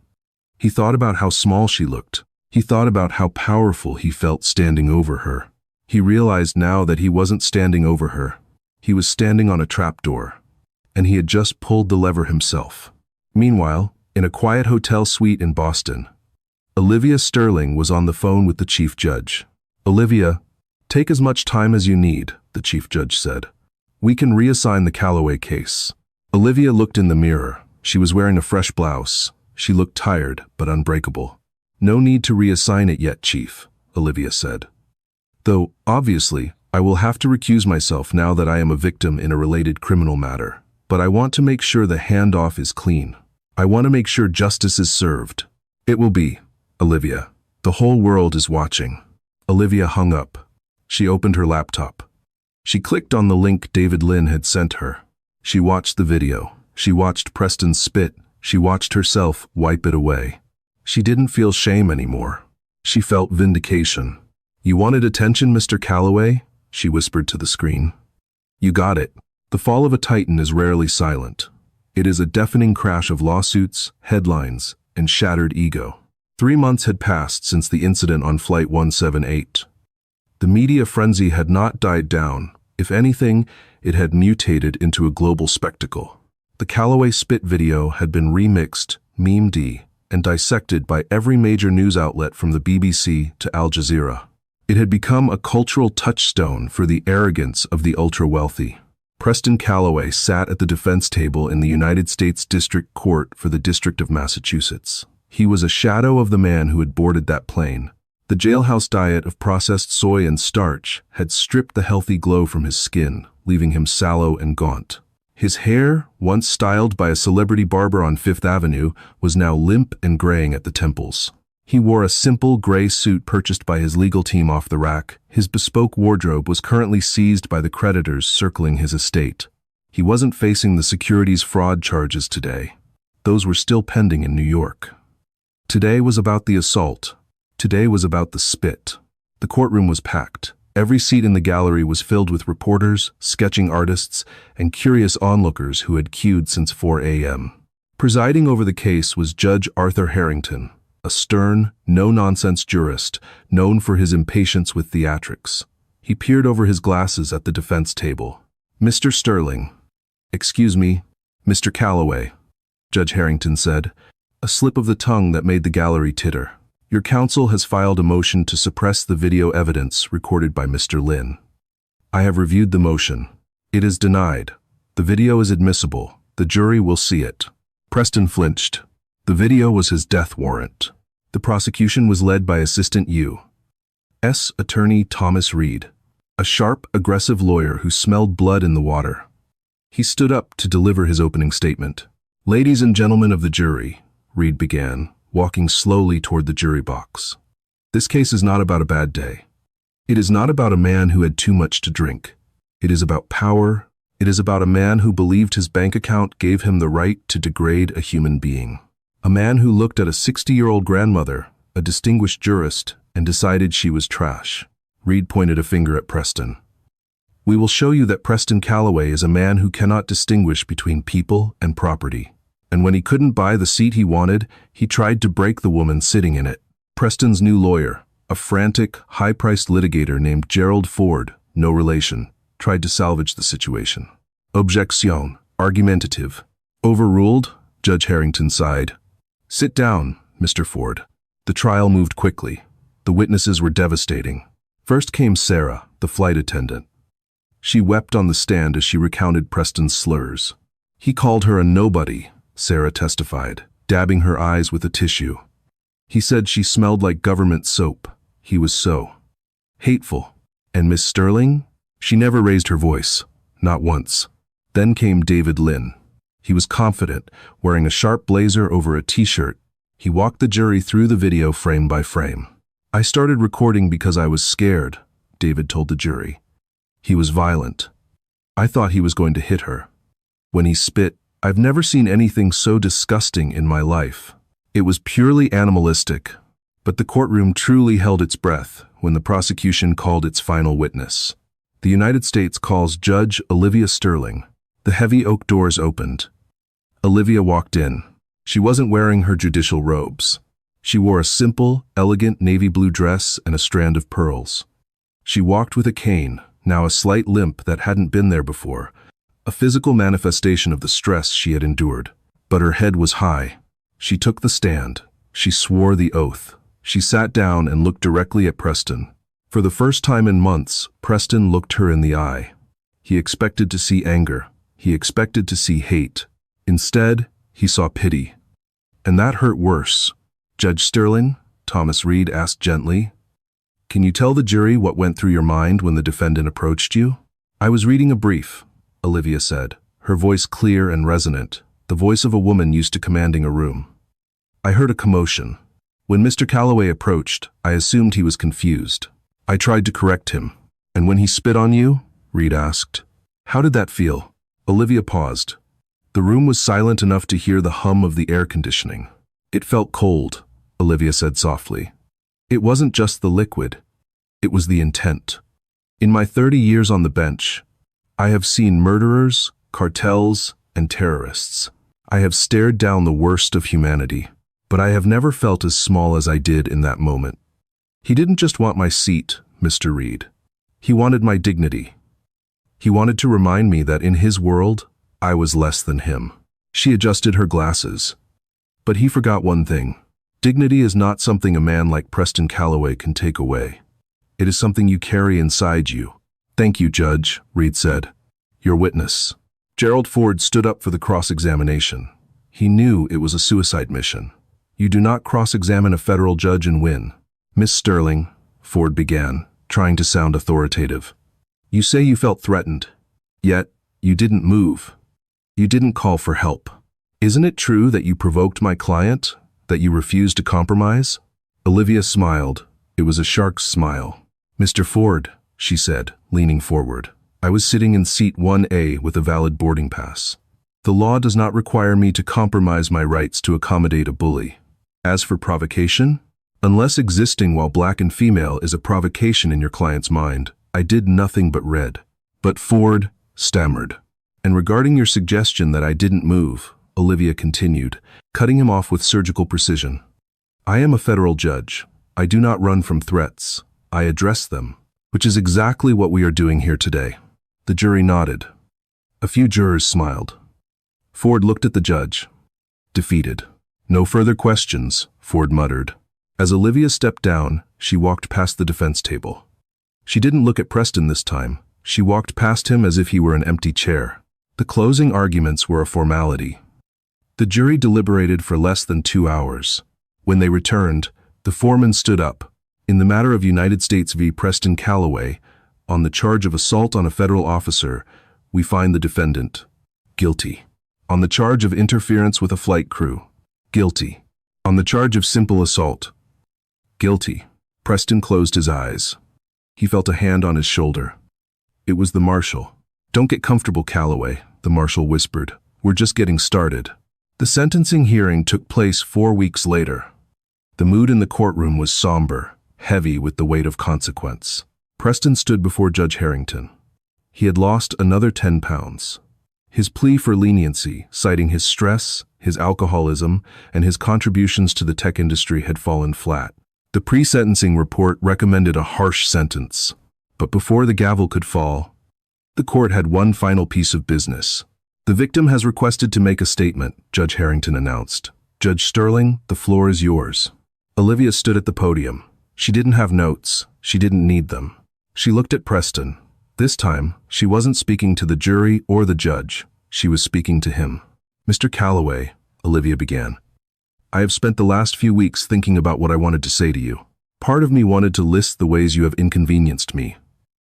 He thought about how small she looked. He thought about how powerful he felt standing over her. He realized now that he wasn't standing over her. He was standing on a trapdoor, and he had just pulled the lever himself. Meanwhile, in a quiet hotel suite in Boston, Olivia Sterling was on the phone with the chief judge. "Olivia, take as much time as you need," the chief judge said. "We can reassign the Callaway case." Olivia looked in the mirror. She was wearing a fresh blouse. She looked tired, but unbreakable. "No need to reassign it yet, Chief," Olivia said. "Though, obviously, I will have to recuse myself now that I am a victim in a related criminal matter. But I want to make sure the handoff is clean. I want to make sure justice is served." "It will be, Olivia. The whole world is watching." Olivia hung up. She opened her laptop. She clicked on the link David Lynn had sent her. She watched the video. She watched Preston spit. She watched herself wipe it away. She didn't feel shame anymore. She felt vindication. "You wanted attention, Mr. Calloway?" she whispered to the screen. "You got it." The fall of a titan is rarely silent. It is a deafening crash of lawsuits, headlines, and shattered ego. 3 months had passed since the incident on Flight 178. The media frenzy had not died down. If anything, it had mutated into a global spectacle. The Callaway spit video had been remixed, memed, and dissected by every major news outlet from the BBC to Al Jazeera. It had become a cultural touchstone for the arrogance of the ultra-wealthy. Preston Calloway sat at the defense table in the United States District Court for the District of Massachusetts. He was a shadow of the man who had boarded that plane, The jailhouse diet of processed soy and starch had stripped the healthy glow from his skin, leaving him sallow and gaunt. His hair, once styled by a celebrity barber on Fifth Avenue, was now limp and graying at the temples. He wore a simple gray suit purchased by his legal team off the rack. His bespoke wardrobe was currently seized by the creditors circling his estate. He wasn't facing the securities fraud charges today. Those were still pending in New York. Today was about the assault. Today was about the spit. The courtroom was packed. Every seat in the gallery was filled with reporters, sketching artists, and curious onlookers who had queued since 4 a.m. Presiding over the case was Judge Arthur Harrington, a stern, no-nonsense jurist known for his impatience with theatrics. He peered over his glasses at the defense table. "Mr. Sterling." "Excuse me, Mr. Calloway," Judge Harrington said, a slip of the tongue that made the gallery titter. "Your counsel has filed a motion to suppress the video evidence recorded by Mr. Lin. I have reviewed the motion. It is denied. The video is admissible. The jury will see it." Preston flinched. The video was his death warrant. The prosecution was led by Assistant U.S. Attorney Thomas Reed, a sharp, aggressive lawyer who smelled blood in the water. He stood up to deliver his opening statement. "Ladies and gentlemen of the jury," Reed began, walking slowly toward the jury box. "This case is not about a bad day. It is not about a man who had too much to drink. It is about power. It is about a man who believed his bank account gave him the right to degrade a human being. A man who looked at a 60-year-old grandmother, a distinguished jurist, and decided she was trash." Reed pointed a finger at Preston. "We will show you that Preston Calloway is a man who cannot distinguish between people and property. And when he couldn't buy the seat he wanted, he tried to break the woman sitting in it." Preston's new lawyer, a frantic, high-priced litigator named Gerald Ford, no relation, tried to salvage the situation. "Objection. Argumentative." "Overruled," Judge Harrington sighed. "Sit down, Mr. Ford." The trial moved quickly. The witnesses were devastating. First came Sarah, the flight attendant. She wept on the stand as she recounted Preston's slurs. "He called her a nobody," Sarah testified, dabbing her eyes with a tissue. "He said she smelled like government soap. He was so hateful." "And Miss Sterling?" "She never raised her voice. Not once." Then came David Lin. He was confident, wearing a sharp blazer over a t-shirt. He walked the jury through the video frame by frame. "I started recording because I was scared," David told the jury. "He was violent. I thought he was going to hit her. When he spit, I've never seen anything so disgusting in my life. It was purely animalistic." But the courtroom truly held its breath when the prosecution called its final witness. The United States calls Judge Olivia Sterling. The heavy oak doors opened. Olivia walked in. She wasn't wearing her judicial robes. She wore a simple, elegant navy blue dress and a strand of pearls. She walked with a cane, now a slight limp that hadn't been there before, a physical manifestation of the stress she had endured. But her head was high. She took the stand. She swore the oath. She sat down and looked directly at Preston. For the first time in months, Preston looked her in the eye. He expected to see anger. He expected to see hate. Instead, he saw pity. And that hurt worse. "Judge Sterling," Thomas Reed asked gently, "can you tell the jury what went through your mind when the defendant approached you?" "I was reading a brief," Olivia said, her voice clear and resonant, the voice of a woman used to commanding a room. "I heard a commotion. When Mr. Calloway approached, I assumed he was confused. I tried to correct him." "And when he spit on you?" Reed asked. "How did that feel?" Olivia paused. The room was silent enough to hear the hum of the air conditioning. "It felt cold," Olivia said softly. "It wasn't just the liquid. It was the intent. In my 30 years on the bench, I have seen murderers, cartels, and terrorists. I have stared down the worst of humanity, but I have never felt as small as I did in that moment. He didn't just want my seat, Mr. Reed. He wanted my dignity. He wanted to remind me that in his world, I was less than him." She adjusted her glasses. But he forgot one thing. Dignity is not something a man like Preston Calloway can take away. It is something you carry inside you. "Thank you, Judge," Reed said. "Your witness." Gerald Ford stood up for the cross-examination. He knew it was a suicide mission. You do not cross-examine a federal judge and win. Miss Sterling, Ford began, trying to sound authoritative. You say you felt threatened, yet you didn't move. You didn't call for help. Isn't it true that you provoked my client, that you refused to compromise? Olivia smiled. It was a shark's smile. Mr. Ford, she said, leaning forward, I was sitting in seat 1A with a valid boarding pass. The law does not require me to compromise my rights to accommodate a bully. As for provocation, unless existing while black and female is a provocation in your client's mind, I did nothing but read. But Ford stammered. And regarding your suggestion that I didn't move, Olivia continued, cutting him off with surgical precision. I am a federal judge. I do not run from threats. I address them, which is exactly what we are doing here today. The jury nodded. A few jurors smiled. Ford looked at the judge. Defeated. No further questions, Ford muttered. As Olivia stepped down, she walked past the defense table. She didn't look at Preston this time. She walked past him as if he were an empty chair. The closing arguments were a formality. The jury deliberated for less than 2 hours. When they returned, the foreman stood up. In the matter of United States v. Preston Calloway, on the charge of assault on a federal officer, we find the defendant guilty. On the charge of interference with a flight crew, guilty. On the charge of simple assault, guilty. Preston closed his eyes. He felt a hand on his shoulder. It was the marshal. Don't get comfortable, Calloway, the marshal whispered. We're just getting started. The sentencing hearing took place 4 weeks later. The mood in the courtroom was somber, heavy with the weight of consequence. Preston stood before Judge Harrington. He had lost another 10 pounds. His plea for leniency, citing his stress, his alcoholism, and his contributions to the tech industry had fallen flat. The pre-sentencing report recommended a harsh sentence. But before the gavel could fall, the court had one final piece of business. The victim has requested to make a statement, Judge Harrington announced. Judge Sterling, the floor is yours. Olivia stood at the podium. She didn't have notes. She didn't need them. She looked at Preston. This time, she wasn't speaking to the jury or the judge. She was speaking to him. Mr. Calloway, Olivia began. I have spent the last few weeks thinking about what I wanted to say to you. Part of me wanted to list the ways you have inconvenienced me.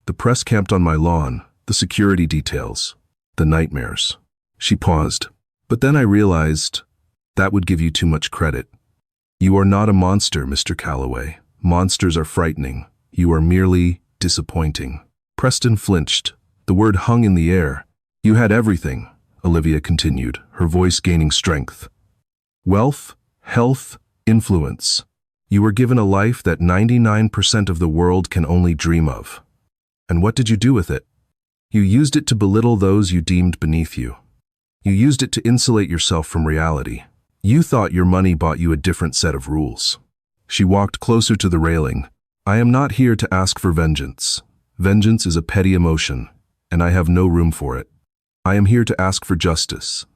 The press camped on my lawn, the security details, the nightmares. She paused. But then I realized that would give you too much credit. You are not a monster, Mr. Calloway. Monsters are frightening. You are merely disappointing. Preston flinched. The word hung in the air. You had everything, Olivia continued, her voice gaining strength. Wealth, health, influence. You were given a life that 99% of the world can only dream of. And what did you do with it? You used it to belittle those you deemed beneath you. You used it to insulate yourself from reality. You thought your money bought you a different set of rules. She walked closer to the railing. I am not here to ask for vengeance. Vengeance is a petty emotion, and I have no room for it. I am here to ask for justice.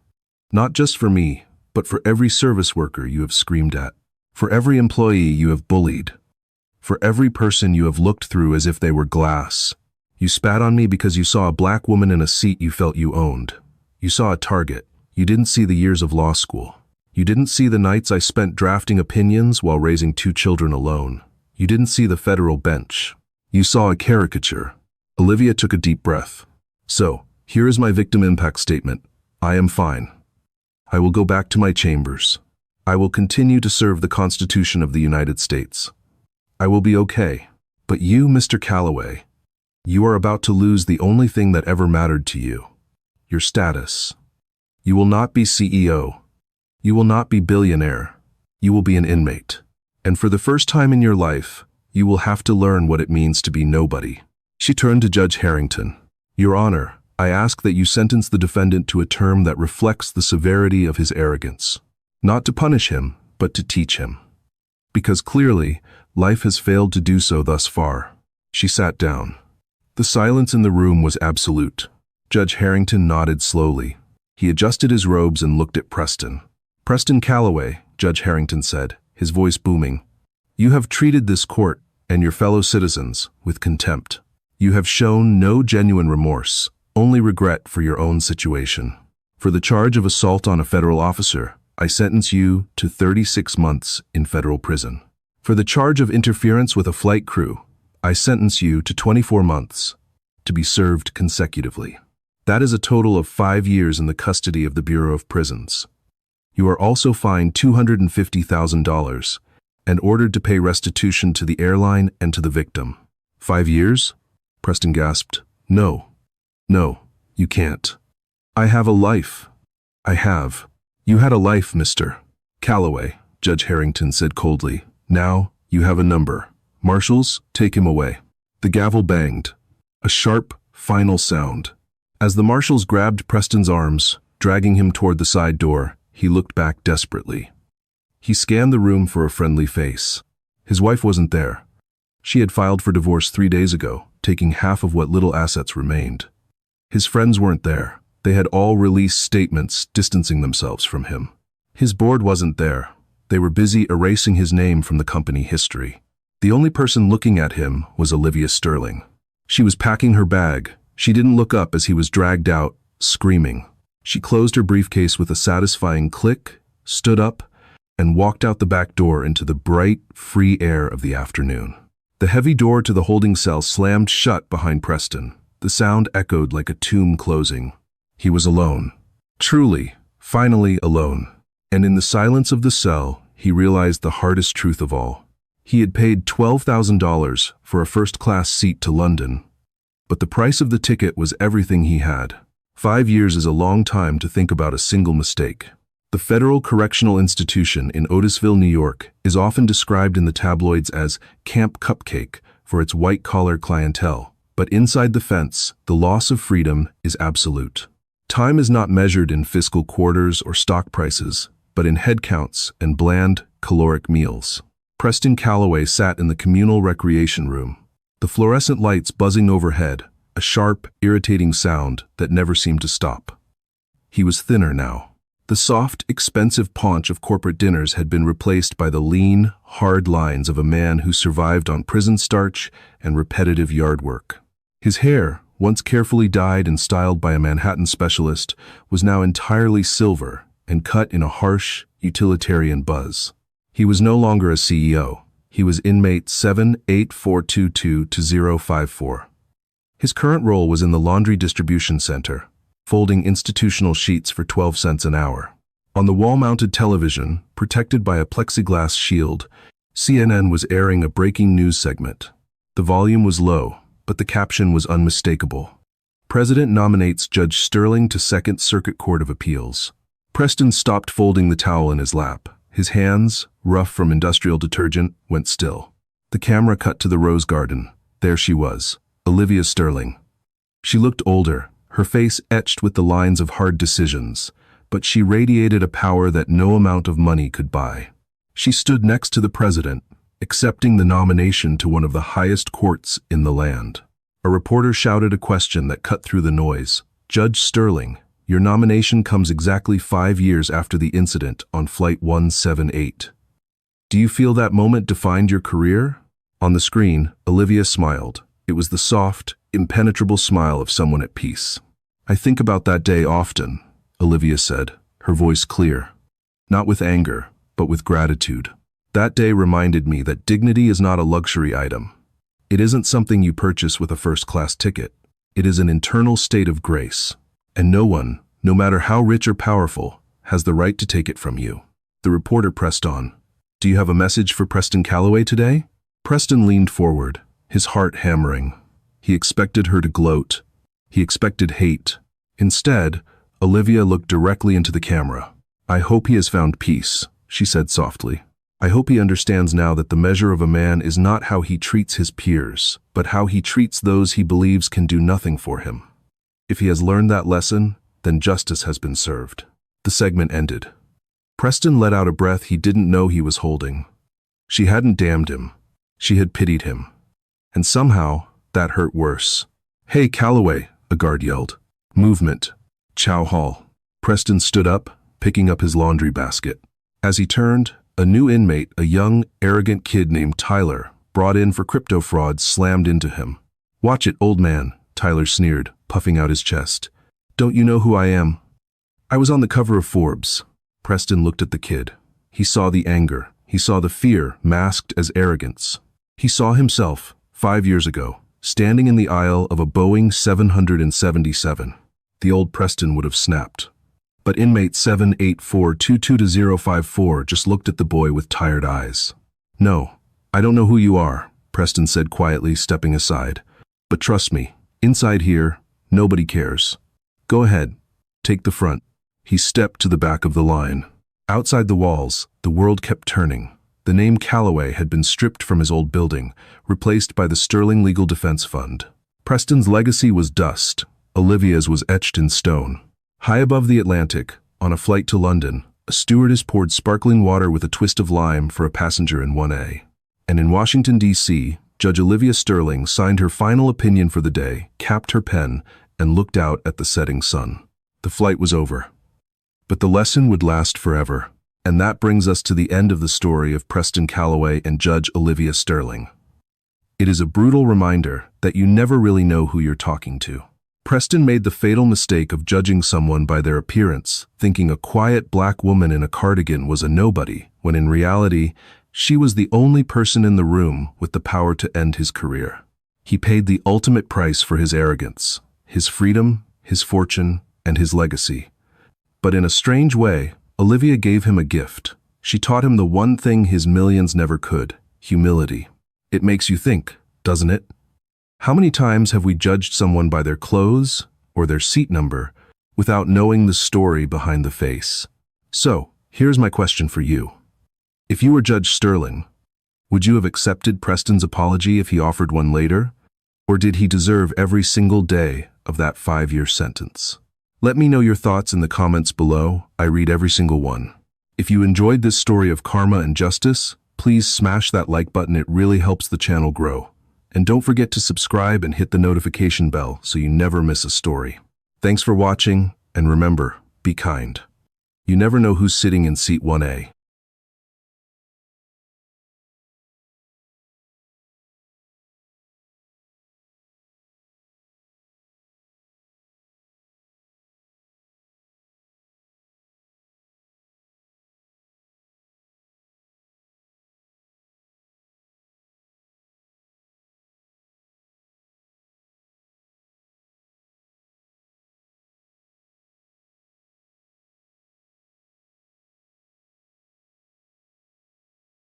Not just for me, but for every service worker you have screamed at. For every employee you have bullied. For every person you have looked through as if they were glass. You spat on me because you saw a black woman in a seat you felt you owned. You saw a target. You didn't see the years of law school. You didn't see the nights I spent drafting opinions while raising 2 children alone. You didn't see the federal bench. You saw a caricature. Olivia took a deep breath. So, here is my victim impact statement. I am fine. I will go back to my chambers. I will continue to serve the Constitution of the United States. I will be okay. But you, Mr. Calloway, you are about to lose the only thing that ever mattered to you. Your status. You will not be CEO. You will not be billionaire. You will be an inmate. And for the first time in your life, you will have to learn what it means to be nobody. She turned to Judge Harrington. Your Honor, I ask that you sentence the defendant to a term that reflects the severity of his arrogance. Not to punish him, but to teach him. Because clearly, life has failed to do so thus far. She sat down. The silence in the room was absolute. Judge Harrington nodded slowly. He adjusted his robes and looked at Preston. Preston Calloway, Judge Harrington said, his voice booming. You have treated this court and your fellow citizens with contempt. You have shown no genuine remorse, only regret for your own situation. For the charge of assault on a federal officer, I sentence you to 36 months in federal prison. For the charge of interference with a flight crew, I sentence you to 24 months, to be served consecutively. That is a total of 5 years in the custody of the Bureau of Prisons. You are also fined $250,000 and ordered to pay restitution to the airline and to the victim. 5 years? Preston gasped. No, you can't. I have a life. I have. You had a life, Mr. Calloway, Judge Harrington said coldly. Now, you have a number. Marshals, take him away. The gavel banged. A sharp, final sound. As the marshals grabbed Preston's arms, dragging him toward the side door, he looked back desperately. He scanned the room for a friendly face. His wife wasn't there. She had filed for divorce 3 days ago, taking half of what little assets remained. His friends weren't there. They had all released statements distancing themselves from him. His board wasn't there. They were busy erasing his name from the company history. The only person looking at him was Olivia Sterling. She was packing her bag. She didn't look up as he was dragged out, screaming. She closed her briefcase with a satisfying click, stood up, and walked out the back door into the bright, free air of the afternoon. The heavy door to the holding cell slammed shut behind Preston. The sound echoed like a tomb closing. He was alone. Truly, finally alone. And in the silence of the cell, he realized the hardest truth of all. He had paid $12,000 for a first-class seat to London, but the price of the ticket was everything he had. 5 years is a long time to think about a single mistake. The Federal Correctional Institution in Otisville, New York, is often described in the tabloids as Camp Cupcake for its white-collar clientele, but inside the fence, the loss of freedom is absolute. Time is not measured in fiscal quarters or stock prices, but in head counts and bland, caloric meals. Preston Calloway sat in the communal recreation room, the fluorescent lights buzzing overhead, a sharp, irritating sound that never seemed to stop. He was thinner now. The soft, expensive paunch of corporate dinners had been replaced by the lean, hard lines of a man who survived on prison starch and repetitive yard work. His hair, once carefully dyed and styled by a Manhattan specialist, was now entirely silver and cut in a harsh, utilitarian buzz. He was no longer a CEO. He was inmate 78422-054. His current role was in the laundry distribution center, folding institutional sheets for 12 cents an hour. On the wall-mounted television, protected by a plexiglass shield, CNN was airing a breaking news segment. The volume was low, but the caption was unmistakable. President nominates Judge Sterling to Second Circuit Court of Appeals. Preston stopped folding the towel in his lap. His hands, rough from industrial detergent, went still. The camera cut to the rose garden. There she was, Olivia Sterling. She looked older, her face etched with the lines of hard decisions, but she radiated a power that no amount of money could buy. She stood next to the president, accepting the nomination to one of the highest courts in the land. A reporter shouted a question that cut through the noise. Judge Sterling, your nomination comes exactly 5 years after the incident on Flight 178. Do you feel that moment defined your career? On the screen, Olivia smiled. It was the soft, impenetrable smile of someone at peace. I think about that day often, Olivia said, her voice clear. Not with anger, but with gratitude. That day reminded me that dignity is not a luxury item. It isn't something you purchase with a first-class ticket. It is an internal state of grace. And no one, no matter how rich or powerful, has the right to take it from you. The reporter pressed on. Do you have a message for Preston Calloway today? Preston leaned forward, his heart hammering. He expected her to gloat. He expected hate. Instead, Olivia looked directly into the camera. I hope he has found peace, she said softly. I hope he understands now that the measure of a man is not how he treats his peers, but how he treats those he believes can do nothing for him. If he has learned that lesson, then justice has been served. The segment ended. Preston let out a breath he didn't know he was holding. She hadn't damned him. She had pitied him. And somehow, that hurt worse. Hey, Calloway, a guard yelled. Movement. Chow Hall. Preston stood up, picking up his laundry basket. As he turned, a new inmate, a young, arrogant kid named Tyler, brought in for crypto fraud, slammed into him. Watch it, old man, Tyler sneered, puffing out his chest. Don't you know who I am? I was on the cover of Forbes. Preston looked at the kid. He saw the anger. He saw the fear masked as arrogance. He saw himself, 5 years ago, standing in the aisle of a Boeing 777. The old Preston would have snapped. But inmate 78422-054 just looked at the boy with tired eyes. "No, I don't know who you are," Preston said quietly, stepping aside. "But trust me, inside here, nobody cares. Go ahead, take the front." He stepped to the back of the line. Outside the walls, the world kept turning. The name Calloway had been stripped from his old building, replaced by the Sterling Legal Defense Fund. Preston's legacy was dust. Olivia's was etched in stone. High above the Atlantic, on a flight to London, a stewardess poured sparkling water with a twist of lime for a passenger in 1A. And in Washington, D.C., Judge Olivia Sterling signed her final opinion for the day, capped her pen, and looked out at the setting sun. The flight was over. But the lesson would last forever. And that brings us to the end of the story of Preston Calloway and Judge Olivia Sterling. It is a brutal reminder that you never really know who you're talking to. Preston made the fatal mistake of judging someone by their appearance, thinking a quiet black woman in a cardigan was a nobody, when in reality, she was the only person in the room with the power to end his career. He paid the ultimate price for his arrogance, his freedom, his fortune, and his legacy. But in a strange way, Olivia gave him a gift. She taught him the one thing his millions never could: humility. It makes you think, doesn't it? How many times have we judged someone by their clothes or their seat number without knowing the story behind the face? So, here's my question for you. If you were Judge Sterling, would you have accepted Preston's apology if he offered one later? Or did he deserve every single day of that 5-year sentence? Let me know your thoughts in the comments below. I read every single one. If you enjoyed this story of karma and justice, please smash that like button. It really helps the channel grow. And don't forget to subscribe and hit the notification bell so you never miss a story. Thanks for watching, and remember, be kind. You never know who's sitting in seat 1A.